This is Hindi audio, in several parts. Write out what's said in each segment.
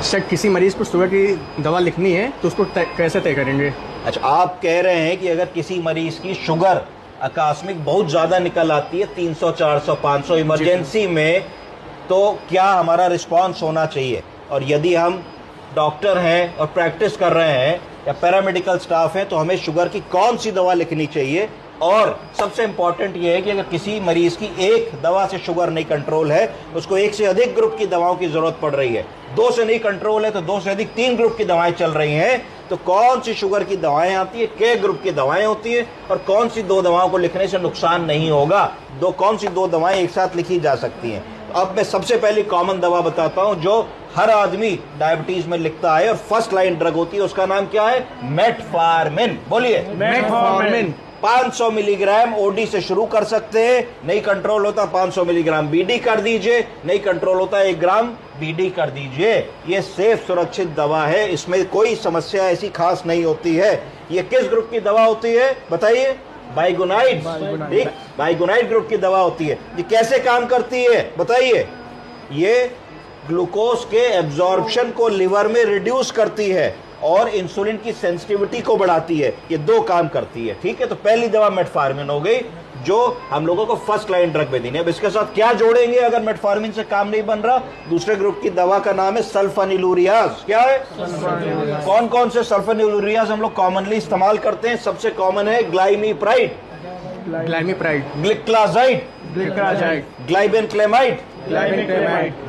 अच्छा, किसी मरीज को शुगर की दवा लिखनी है तो उसको कैसे तय करेंगे? अच्छा, आप कह रहे हैं कि अगर किसी मरीज की शुगर आकस्मिक बहुत ज़्यादा निकल आती है 300, 400, 500 इमरजेंसी में, तो क्या हमारा रिस्पांस होना चाहिए? और यदि हम डॉक्टर हैं और प्रैक्टिस कर रहे हैं या पैरामेडिकल स्टाफ हैं, तो हमें शुगर की कौन सी दवा लिखनी चाहिए? और सबसे इंपॉर्टेंट ये है कि अगर किसी मरीज की एक दवा से शुगर नहीं कंट्रोल है, उसको एक से अधिक ग्रुप की दवाओं की जरूरत पड़ रही है। 2 से नहीं कंट्रोल है तो 2 से अधिक 3 ग्रुप की दवाएं चल रही हैं, तो कौन सी शुगर की दवाएं आती है, क्या ग्रुप की दवाएं होती है, और कौन सी 2 दवाओं को लिखने से नुकसान नहीं होगा, कौन सी 2 दवाएं एक साथ लिखी जा सकती हैं। तो अब मैं सबसे पहली कॉमन दवा बताता हूं जो हर आदमी डायबिटीज में लिखता है और फर्स्ट लाइन ड्रग होती है, उसका नाम क्या है? मेटफॉर्मिन। बोलिए। मेटफॉर्मिन। 500 मिलीग्राम ओडी से शुरू कर सकते हैं, नहीं कंट्रोल होता 500 मिलीग्राम बीडी कर दीजिए, नहीं कंट्रोल होता 1 ग्राम बीडी कर दीजिए। ये सेफ सुरक्षित दवा है, इसमें कोई समस्या ऐसी खास नहीं होती है। ये किस ग्रुप की दवा होती है बताइए? बाइगोनाइड। ठीक, बाइगोनाइड ग्रुप की दवा होती है। ये कैसे काम करती है बताइए? ये ग्लूकोज के एब्जॉर्प्शन को लिवर में रिड्यूस करती है और इंसुलिन की सेंसिटिविटी को बढ़ाती है। ये 2 काम करती है। ठीक है, तो पहली दवा मेटफॉर्मिन हो गई जो हम लोगों को फर्स्ट लाइन ड्रग में देनी है। अब इसके साथ क्या जोड़ेंगे अगर मेटफॉर्मिन से काम नहीं बन रहा? दूसरे ग्रुप की दवा का नाम है सल्फोनिलूरियाज। क्या है? कौन कौन से सल्फोनिलूरियाज हम लोग कॉमनली इस्तेमाल करते हैं? सबसे कॉमन है ग्लाइमीप्राइड, ग्लिक्लाजाइड, ग्लाइबेनक्लेमाइड,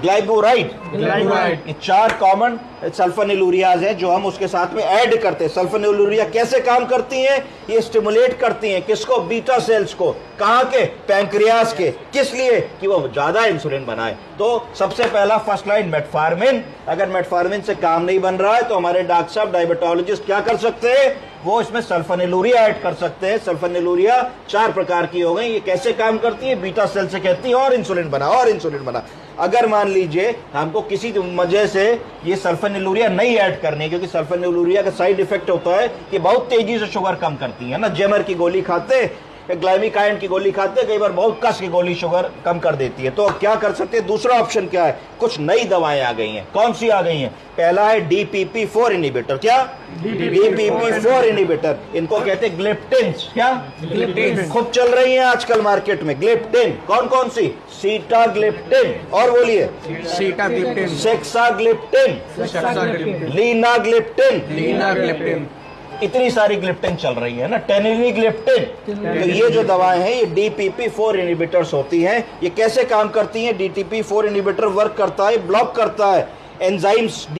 ग्लाइबोराइड। ये 4 कॉमन सल्फोनिलूरियाज हैं जो हम उसके साथ में ऐड करते हैं। सल्फोनिलूरिया कैसे काम करती हैं? ये स्टिमुलेट करती हैं किसको? बीटा सेल्स को। कहाँ के? पैंक्रियास के। किस लिए? कि वो ज्यादा इंसुलिन बनाए। तो सबसे पहला फर्स्ट लाइन मेटफॉर्मिन। अगर मेटफॉर्मिन से काम नहीं बन रहा है तो हमारे डॉक्टर साहब डायबिटोलॉजिस्ट क्या कर सकते हैं? वो इसमें सल्फोनिलूरिया ऐड कर सकते हैं। सल्फोनिलूरिया 4 प्रकार की हो गई। ये कैसे काम करती है? बीटा सेल से कहती है और इंसुलिन बना, और इंसुलिन बना। अगर मान लीजिए हमको किसी वजह से ये सल्फोनिलूरिया नहीं ऐड करनी है, क्योंकि सल्फोनिलूरिया का साइड इफेक्ट होता है कि बहुत तेजी से शुगर कम करती है ना। जेमर की गोली खाते, ग्लाइमिकाइन की गोली खाते, कई बार बहुत कस की गोली शुगर कम कर देती है। तो क्या कर सकते हैं? दूसरा ऑप्शन क्या है? कुछ नई दवाएं आ गई हैं। कौन सी आ गई हैं? पहला है DPP-4 इनिबिटर। क्या? DPP-4 inhibitor. इनको कहते हैं ग्लिप्टिन्स। क्या? ग्लिप्टिन्स खूब चल रही हैं आजकल मार्केट में। ग्लिप्टिन कौन कौन सी? सीटाग्लिप्टिन, और बोलिए? Sitagliptin, saxagliptin, linagliptin. इतनी सारी ग्लिप्टिन चल रही है ना, टेनिग्लिप्टिन। तो ये जो दवाएं हैं ये DPP-4 इनिबिटर्स होती हैं। ये कैसे काम करती हैं? DPP-4 इनिबिटर वर्क करता है, ब्लॉक करता है एंजाइम्स